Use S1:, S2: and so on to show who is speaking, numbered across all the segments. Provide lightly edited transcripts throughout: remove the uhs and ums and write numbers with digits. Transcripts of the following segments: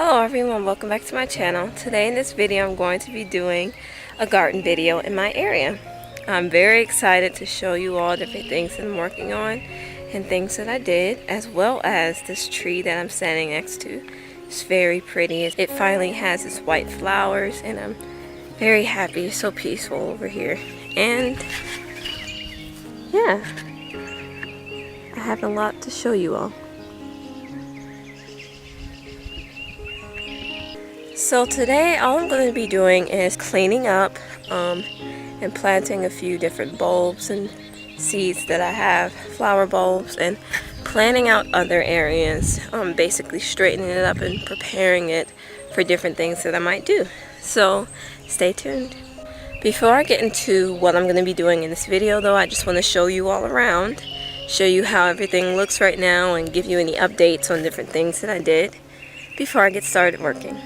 S1: Hello everyone, welcome back to my channel. Today in this video I'm going to be doing a garden video in my area. I'm very excited to show you all different things that I'm working on and things that I did, as well as this tree that I'm standing next to. It's very pretty. It finally has its white flowers and I'm very happy. It's so peaceful over here. And yeah, I have a lot to show you all. So today all I'm going to be doing is cleaning up and planting a few different bulbs and seeds that I have, flower bulbs, and planning out other areas, basically straightening it up and preparing it for different things that I might do. So stay tuned. Before I get into what I'm going to be doing in this video though, I just want to show you all around, show you how everything looks right now and give you any updates on different things that I did before I get started working.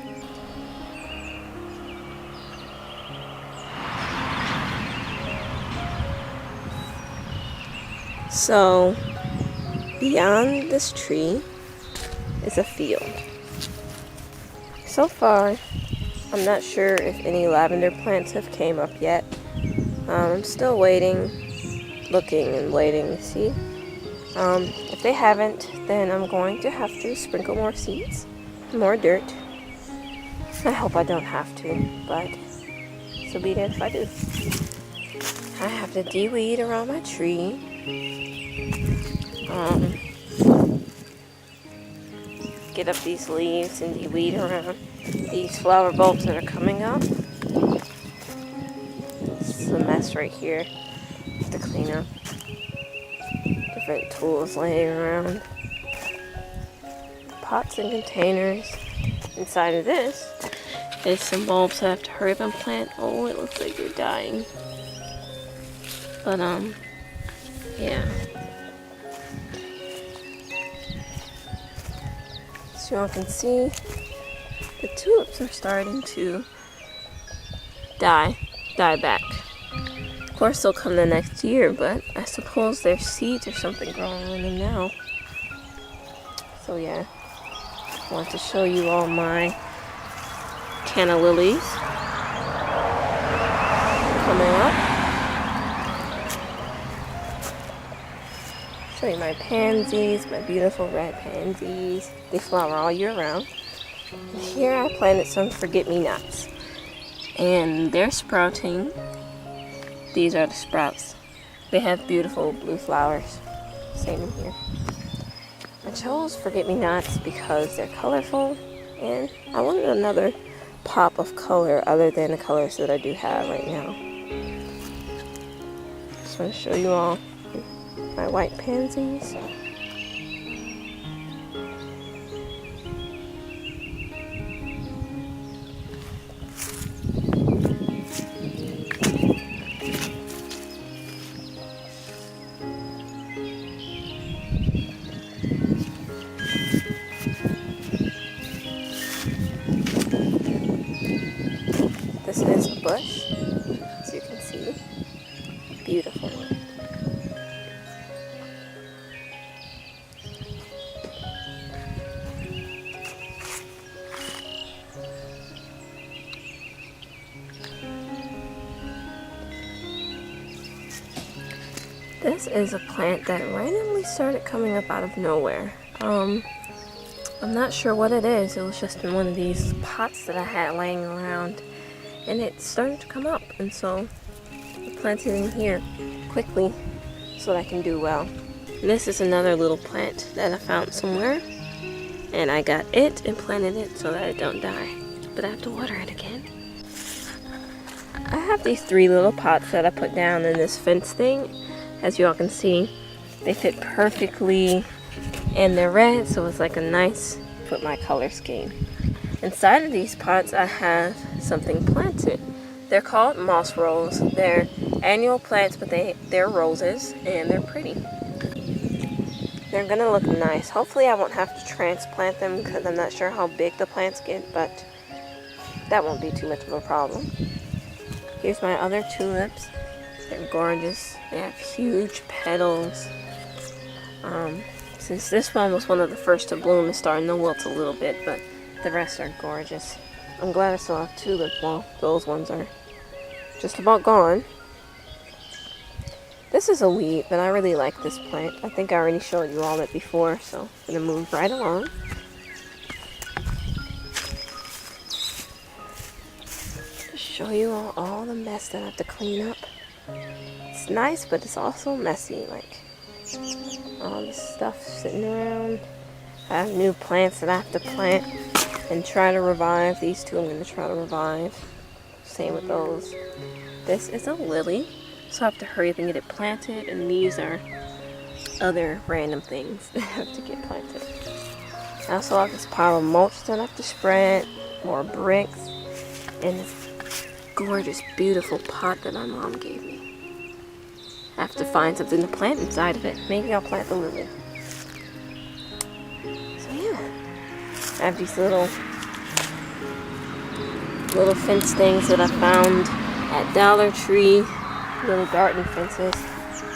S1: So, beyond this tree is a field. So far, I'm not sure if any lavender plants have came up yet. I'm still waiting, looking and waiting to see. If they haven't, then I'm going to have to sprinkle more seeds, more dirt. I hope I don't have to, but so be it if I do. I have to de-weed around my tree. Get up these leaves and de-weed around these flower bulbs that are coming up. This is a mess right here. Have to clean up. Different tools laying around. Pots and containers. Inside of this is some bulbs I have to hurry up and plant. Oh, it looks like they're dying. But yeah. As you all can see, the tulips are starting to die back. Of course they'll come the next year, but I suppose there's seeds or something growing on them now. So yeah, I want to show you all my canna lilies coming up. Show you my pansies, my beautiful red pansies. They flower all year round. And here I planted some forget-me-nots, and they're sprouting. These are the sprouts. They have beautiful blue flowers. Same in here. I chose forget-me-nots because they're colorful, and I wanted another pop of color other than the colors that I do have right now. Just want to show you all my white pansies. This is a bush, as you can see. Beautiful. This is a plant that randomly started coming up out of nowhere. I'm not sure what it is. It was just in one of these pots that I had laying around, and it started to come up, and so I planted it in here quickly so that I can do well. And this is another little plant that I found somewhere, and I got it and planted it so that it don't die, but I have to water it again. I have these 3 little pots that I put down in this fence thing. As you all can see, they fit perfectly, and they're red, so it's like a nice put my color scheme. Inside of these pots I have something planted. They're called moss rose. They're annual plants, but they're roses and they're pretty. They're gonna look nice. Hopefully I won't have to transplant them because I'm not sure how big the plants get, but that won't be too much of a problem. Here's my other tulips. They're gorgeous. They have huge petals. Since this one was one of the first to bloom, it's starting to wilt a little bit, but the rest are gorgeous. I'm glad I still have tulip. Well, those ones are just about gone. This is a weed, but I really like this plant. I think I already showed you all that before, so I'm going to move right along. To show you all the mess that I have to clean up. It's nice, but it's also messy. Like, all this stuff sitting around. I have new plants that I have to plant and try to revive. These two I'm going to try to revive. Same with those. This is a lily, so I have to hurry up and get it planted, and these are other random things that have to get planted. I also have this pile of mulch that I have to spread, more bricks, and this gorgeous, beautiful pot that my mom gave me. I have to find something to plant inside of it. Maybe I'll plant the lily. So yeah, I have these little fence things that I found at Dollar Tree, little garden fences,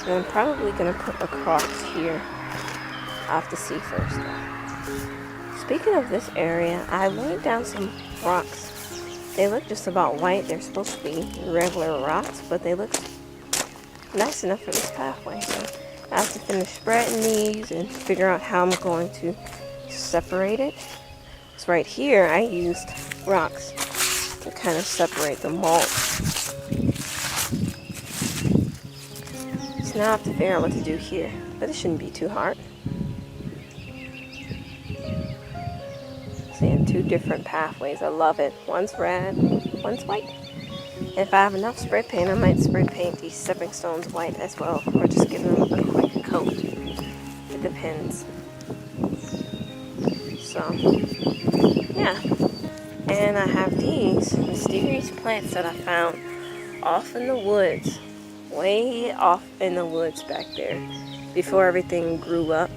S1: and I'm probably going to put across here. I'll have to see first though. Speaking of this area, I laid down some rocks. They look just about white. They're supposed to be regular rocks, but they look nice enough for this pathway. So I have to finish spreading these and figure out how I'm going to separate it. So right here I used rocks to kind of separate the mulch. So now I have to figure out what to do here, but it shouldn't be too hard. Seeing two different pathways, I love it. One's red, one's white. And if I have enough spray paint, I might spray paint these stepping stones white as well, or just give them a quick coat. It depends. So, yeah. And I have these mysterious plants that I found off in the woods, way off in the woods back there, before everything grew up.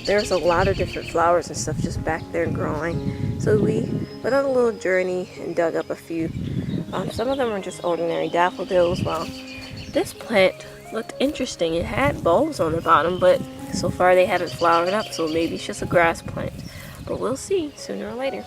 S1: There's a lot of different flowers and stuff just back there growing. So we went on a little journey and dug up a few. Some of them are just ordinary daffodils. Well, this plant looked interesting. It had bulbs on the bottom, but so far they haven't flowered up, so maybe it's just a grass plant. But we'll see sooner or later.